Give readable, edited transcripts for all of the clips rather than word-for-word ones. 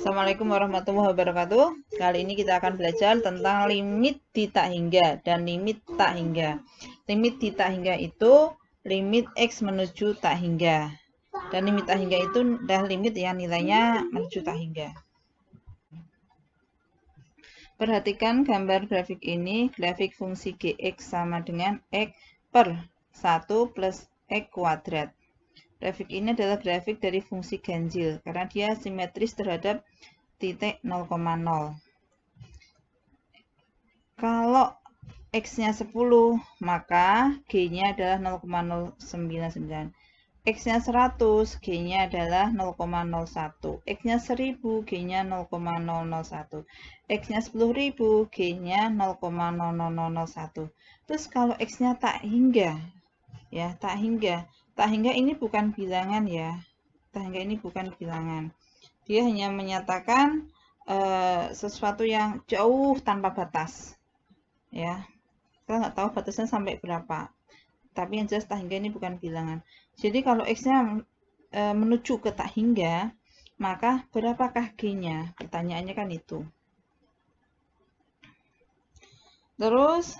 Assalamualaikum warahmatullahi wabarakatuh. Kali ini kita akan belajar tentang limit di tak hingga dan limit tak hingga. Limit di tak hingga itu limit X menuju tak hingga. Dan limit tak hingga itu adalah limit yang nilainya menuju tak hingga. Perhatikan gambar grafik ini. Grafik fungsi Gx sama dengan X per 1 plus X kuadrat. Grafik ini adalah grafik dari fungsi ganjil karena dia simetris terhadap titik 0,0. Kalau X-nya 10, maka G-nya adalah 0,099. X-nya 100, G-nya adalah 0,01. X-nya 1000, G-nya 0,001. X-nya 10.000, G-nya 0,0001. Terus kalau X-nya tak hingga, ya, tak hingga. Tak hingga ini bukan bilangan ya. Tak hingga ini bukan bilangan. Dia hanya menyatakan sesuatu yang jauh tanpa batas. Ya. Kita nggak tahu batasnya sampai berapa. Tapi yang jelas tak hingga ini bukan bilangan. Jadi kalau X-nya menuju ke tak hingga, maka berapakah G-nya? Pertanyaannya kan itu. Terus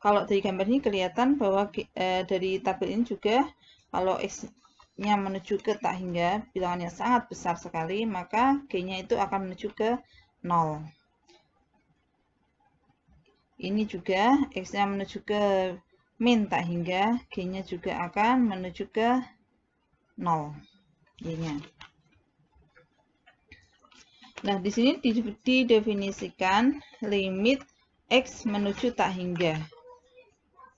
kalau dari gambar ini kelihatan bahwa dari tabel ini juga kalau X-nya menuju ke tak hingga, bilangannya sangat besar sekali, maka G-nya itu akan menuju ke 0. Ini juga X-nya menuju ke min tak hingga, G-nya juga akan menuju ke 0. G-nya. Nah, di sini didefinisikan limit X menuju tak hingga.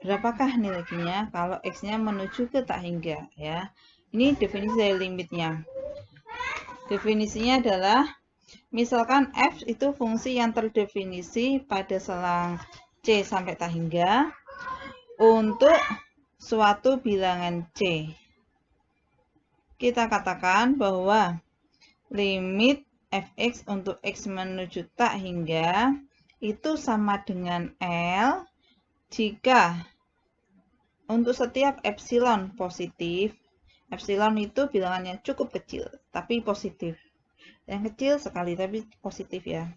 Berapakah nilai G-nya kalau X-nya menuju ke tak hingga, ya. Ini definisi dari limitnya. Definisinya adalah, misalkan F itu fungsi yang terdefinisi pada selang C sampai tak hingga untuk suatu bilangan C. Kita katakan bahwa limit Fx untuk X menuju tak hingga itu sama dengan L jika untuk setiap epsilon positif, epsilon itu bilangannya cukup kecil, tapi positif. Yang kecil sekali, tapi positif ya.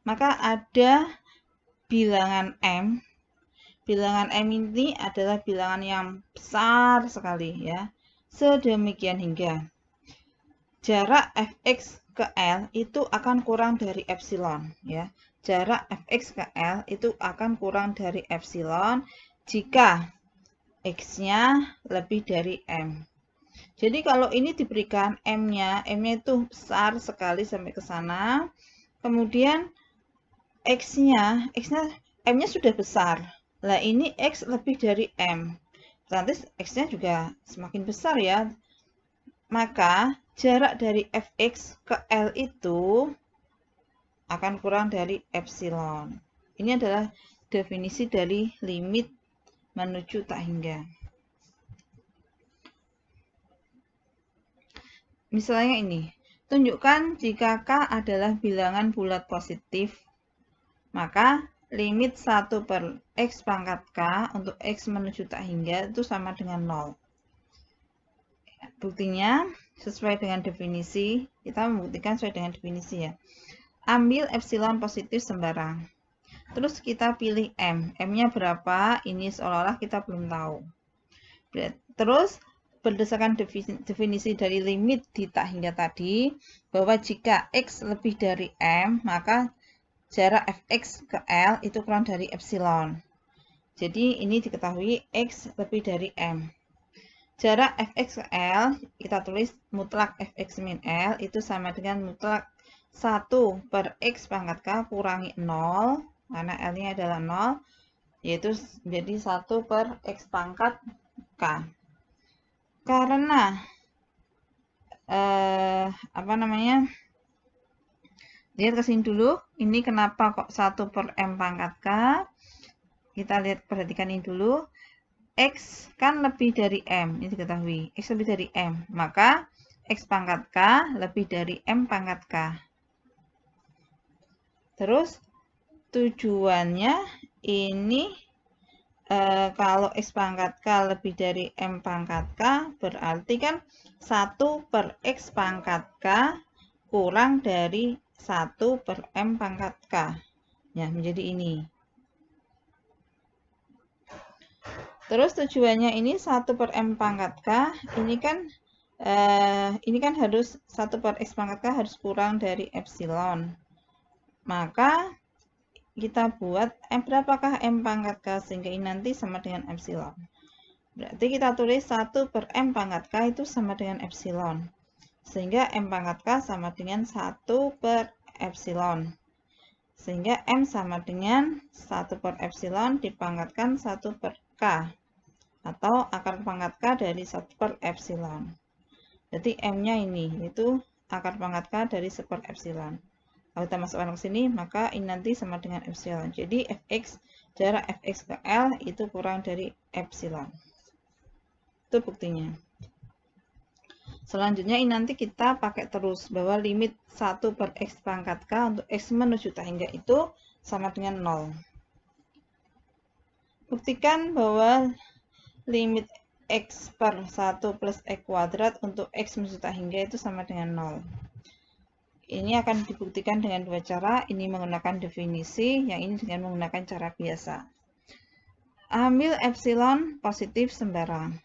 Maka ada bilangan M. Bilangan M ini adalah bilangan yang besar sekali ya. Sedemikian hingga jarak Fx ke L itu akan kurang dari epsilon ya. Jarak Fx ke L itu akan kurang dari epsilon jika X-nya lebih dari M. Jadi kalau ini diberikan M-nya itu besar sekali sampai ke sana. Kemudian M-nya sudah besar. Lah ini X lebih dari M. Otomatis X-nya juga semakin besar ya. Maka jarak dari Fx ke L itu akan kurang dari epsilon. Ini adalah definisi dari limit menuju tak hingga. Misalnya ini, tunjukkan jika K adalah bilangan bulat positif, maka limit 1 per X pangkat K untuk X menuju tak hingga itu sama dengan 0. Buktinya, sesuai dengan definisi, kita membuktikan sesuai dengan definisi ya. Ambil epsilon positif sembarang. Terus kita pilih M. M-nya berapa? Ini seolah-olah kita belum tahu. Terus, berdasarkan definisi dari limit di tak hingga tadi, bahwa jika X lebih dari M, maka jarak Fx ke L itu kurang dari epsilon. Jadi ini diketahui X lebih dari M. Jarak Fx ke L, kita tulis mutlak Fx min L itu sama dengan mutlak 1 per X pangkat K kurangi 0, karena L-nya adalah 0, yaitu menjadi 1 per X pangkat K. Karena lihat ke sini dulu, ini kenapa kok 1 per M pangkat K? Kita lihat, perhatikan ini dulu. X kan lebih dari M, ini diketahui. X lebih dari M, maka X pangkat K lebih dari M pangkat K. Terus tujuannya ini kalau X pangkat K lebih dari M pangkat K, berarti kan 1 per X pangkat K kurang dari 1 per M pangkat K. Ya, menjadi ini. Terus tujuannya ini 1 per M pangkat K, ini kan harus 1 per X pangkat K harus kurang dari epsilon. Maka kita buat berapakah M pangkat K sehingga ini nanti sama dengan epsilon. Berarti kita tulis 1 per M pangkat K itu sama dengan epsilon. Sehingga M pangkat K sama dengan 1 per epsilon. Sehingga M sama dengan 1 per epsilon dipangkatkan 1 per K. Atau akar pangkat K dari 1 per epsilon. Jadi M-nya ini, yaitu akar pangkat K dari 1 per epsilon. Kalau kita masukkan ke sini, maka ini nanti sama dengan epsilon. Jadi Fx, jarak Fx ke L itu kurang dari epsilon. Itu buktinya. Selanjutnya ini nanti kita pakai terus bahwa limit 1 per X pangkat K untuk X menuju tak hingga itu sama dengan 0. Buktikan bahwa limit X per 1 plus X kuadrat untuk X menuju tak hingga itu sama dengan 0. Ini akan dibuktikan dengan dua cara, ini menggunakan definisi, yang ini dengan menggunakan cara biasa. Ambil epsilon positif sembarang.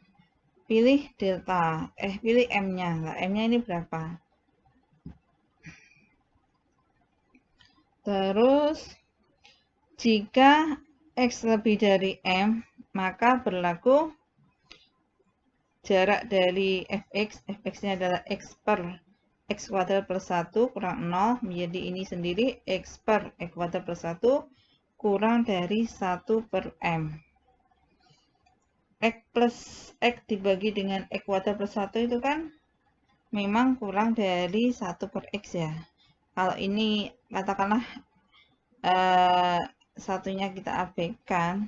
Pilih delta, pilih M-nya. Nah, M-nya ini berapa? Terus, jika X lebih dari M, maka berlaku jarak dari Fx, Fx-nya adalah X per X kuadrat plus 1 kurang 0, menjadi ini sendiri X per X kuadrat plus 1 kurang dari 1 per M. X plus X dibagi dengan X kuadrat plus 1 itu kan memang kurang dari 1 per X ya. Kalau ini katakanlah satunya kita abaikan,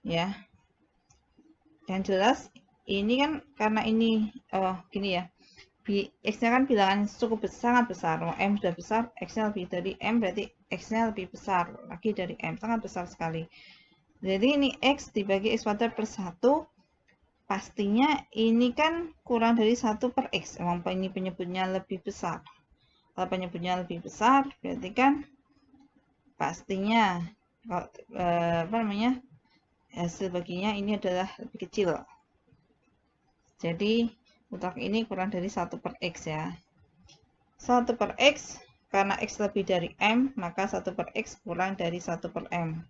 ya. Yang jelas ini kan karena ini, gini ya. X-nya kan bilangan cukup sangat besar. M sudah besar, X-nya lebih dari M, berarti X-nya lebih besar lagi dari M, sangat besar sekali. Jadi ini X dibagi X kuadrat per 1, pastinya ini kan kurang dari 1 per X. Emang ini penyebutnya lebih besar. Kalau penyebutnya lebih besar, berarti kan pastinya hasil baginya ini adalah lebih kecil. Jadi mutlak ini kurang dari 1 per X ya. 1 per X, karena X lebih dari M, maka 1 per X kurang dari 1 per M.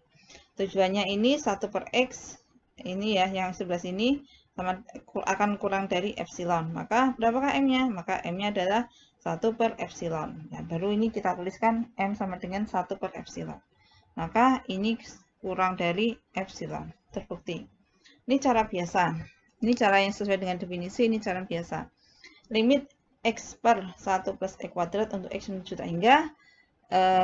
Tujuannya ini 1 per X, ini ya, yang sebelah sini akan kurang dari epsilon. Maka berapakah M-nya? Maka M-nya adalah 1 per epsilon. Nah, baru ini kita tuliskan M sama dengan 1 per epsilon. Maka ini kurang dari epsilon. Terbukti. Ini cara biasa. Ini cara yang sesuai dengan definisi, ini cara biasa. Limit X per 1 plus X kuadrat untuk X menuju tak hingga,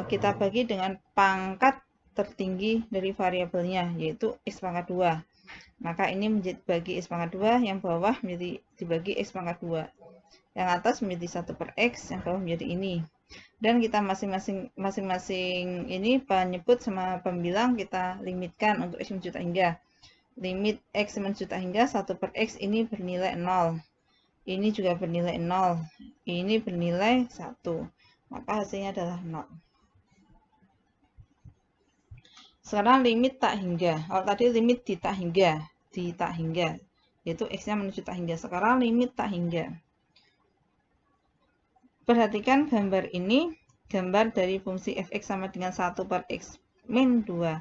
kita bagi dengan pangkat tertinggi dari variabelnya, yaitu X pangkat 2. Maka ini menjadi bagi X pangkat 2, yang bawah menjadi dibagi X pangkat 2. Yang atas menjadi 1 per X, yang bawah menjadi ini. Dan kita masing-masing ini penyebut sama pembilang kita limitkan untuk X menuju tak hingga. Limit X menuju tak hingga 1 per X ini bernilai 0. Ini juga bernilai 0. Ini bernilai 1. Maka hasilnya adalah 0. Sekarang limit tak hingga. Kalau tadi limit di tak hingga, yaitu X-nya menuju tak hingga. Sekarang limit tak hingga. Perhatikan gambar ini, gambar dari fungsi Fx sama dengan 1 per X min 2.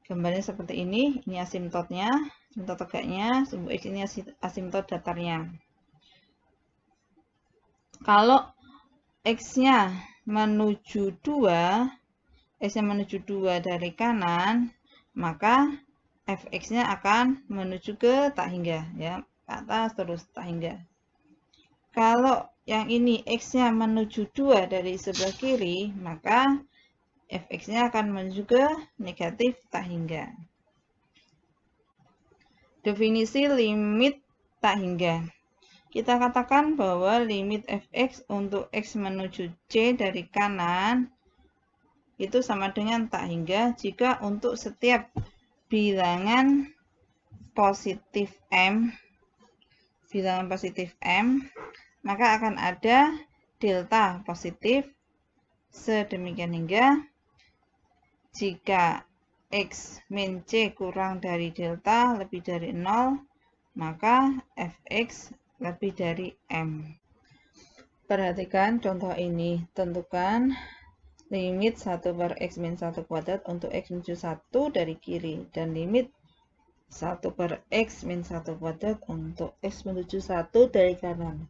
Gambarnya seperti ini asimtotnya, asimtot tegaknya, sumbu X ini asimtot datarnya. Kalau X-nya menuju 2, X-nya menuju 2 dari kanan, maka Fx-nya akan menuju ke tak hingga, ya, ke atas terus tak hingga. Kalau yang ini X-nya menuju 2 dari sebelah kiri, maka Fx-nya akan menuju ke negatif tak hingga. Definisi limit tak hingga. Kita katakan bahwa limit Fx untuk X menuju C dari kanan itu sama dengan tak hingga jika untuk setiap bilangan positif M maka akan ada delta positif sedemikian hingga jika X min C kurang dari delta lebih dari 0, maka Fx lebih dari M. Perhatikan contoh ini. Tentukan limit 1 per X min 1 kuadrat untuk X menuju 1 dari kiri. Dan limit 1 per X min 1 kuadrat untuk X menuju 1 dari kanan.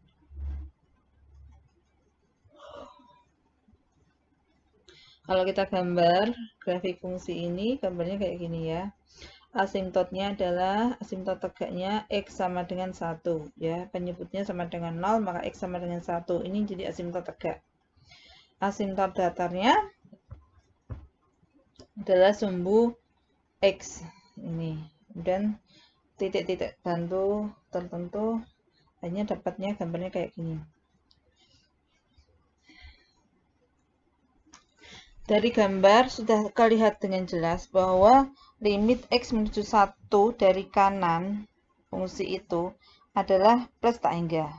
Kalau kita gambar grafik fungsi ini, gambarnya kayak gini ya. Asimptotnya adalah asimptot tegaknya X sama dengan 1 ya. Penyebutnya sama dengan 0, maka X sama dengan 1. Ini jadi asimptot tegak. Asimptot datarnya adalah sumbu X ini. Dan titik-titik bantu tertentu hanya dapatnya gambarnya kayak gini. Dari gambar sudah terlihat dengan jelas bahwa limit X menuju 1 dari kanan fungsi itu adalah plus tak hingga.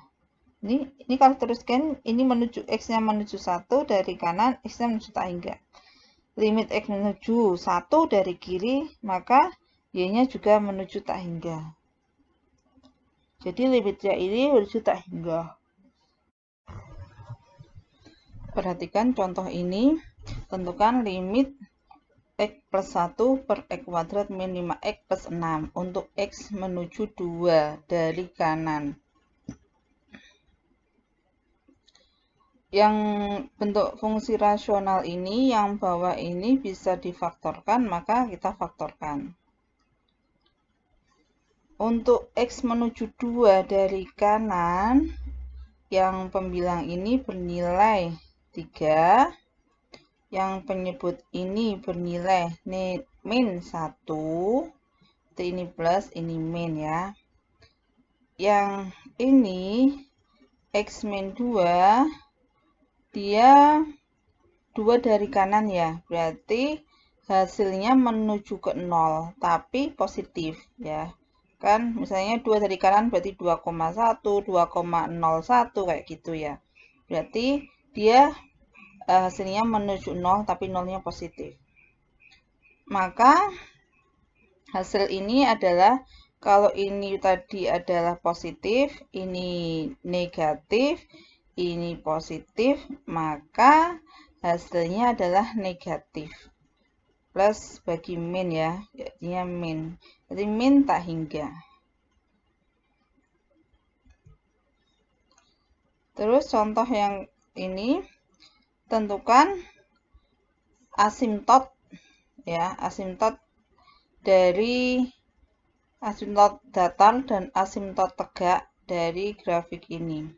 Ini kalau teruskan, ini menuju X-nya menuju 1 dari kanan, X-nya menuju tak hingga. Limit X menuju 1 dari kiri, maka Y-nya juga menuju tak hingga. Jadi limitnya ini menuju tak hingga. Perhatikan contoh ini. Tentukan limit X plus 1 per X kuadrat min 5X plus 6 untuk X menuju 2 dari kanan. Yang bentuk fungsi rasional ini, yang bawah ini bisa difaktorkan, maka kita faktorkan. Untuk X menuju 2 dari kanan, yang pembilang ini bernilai 3. Yang penyebut ini bernilai min 1, ini plus, ini min ya. Yang ini X min 2, dia 2 dari kanan ya, berarti hasilnya menuju ke 0, tapi positif ya. Kan misalnya 2 dari kanan berarti 2,1, 2,01 kayak gitu ya. Berarti dia hasilnya menuju 0, tapi 0-nya positif. Maka hasil ini adalah, kalau ini tadi adalah positif, ini negatif, ini positif, maka hasilnya adalah negatif. Plus bagi min ya, jadinya min. Jadi min tak hingga. Terus contoh yang ini, tentukan asimptot ya, asimptot dari asimptot datar dan asimptot tegak dari grafik ini.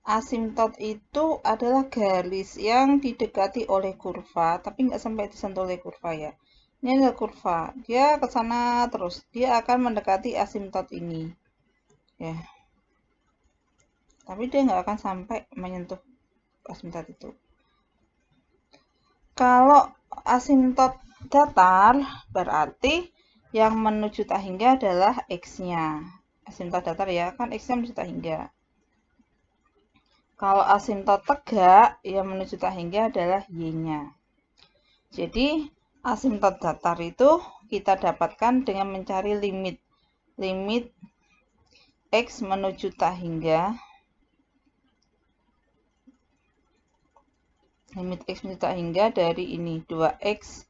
Asimptot itu adalah garis yang didekati oleh kurva, tapi nggak sampai disentuh oleh kurva ya. Ini adalah kurva, dia ke sana terus, dia akan mendekati asimptot ini ya. Tapi dia nggak akan sampai menyentuh asimptot itu. Kalau asimptot datar berarti yang menuju tak hingga adalah X-nya. Asimptot datar ya, kan X-nya menuju tak hingga. Kalau asimptot tegak yang menuju tak hingga adalah Y-nya. Jadi asimptot datar itu kita dapatkan dengan mencari limit X menuju tak hingga. Limit X menuju tak hingga dari ini 2X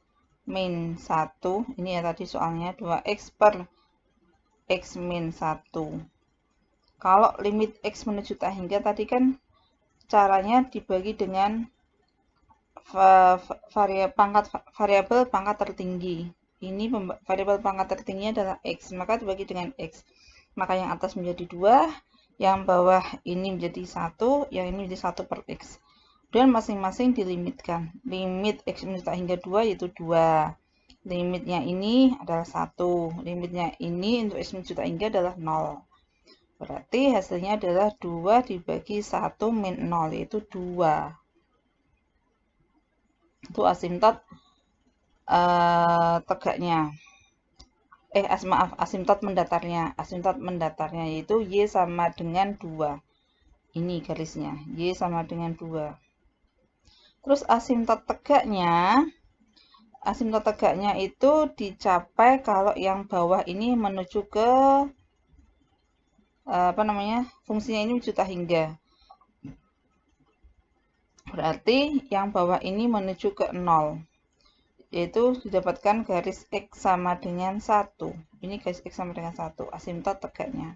min 1, ini ya tadi soalnya 2X per X min 1. Kalau limit X menuju tak hingga tadi kan caranya dibagi dengan variabel pangkat tertinggi. Ini variabel pangkat tertingginya adalah X, maka dibagi dengan X. Maka yang atas menjadi 2, yang bawah ini menjadi 1, yang ini menjadi 1 per X. Dan masing-masing dilimitkan. Limit X menuju tak hingga 2 yaitu 2. Limitnya ini adalah 1. Limitnya ini untuk X menuju tak hingga adalah 0. Berarti hasilnya adalah 2 dibagi 1 min 0, yaitu 2. Itu asimptot tegaknya. Maaf, asimptot mendatarnya. Asimptot mendatarnya yaitu Y sama dengan 2. Ini garisnya, Y sama dengan 2. Terus asimtot tegaknya itu dicapai kalau yang bawah ini menuju ke fungsinya ini menuju tak hingga. Berarti yang bawah ini menuju ke 0. Yaitu didapatkan garis X sama dengan 1. Ini garis X sama dengan 1, asimtot tegaknya.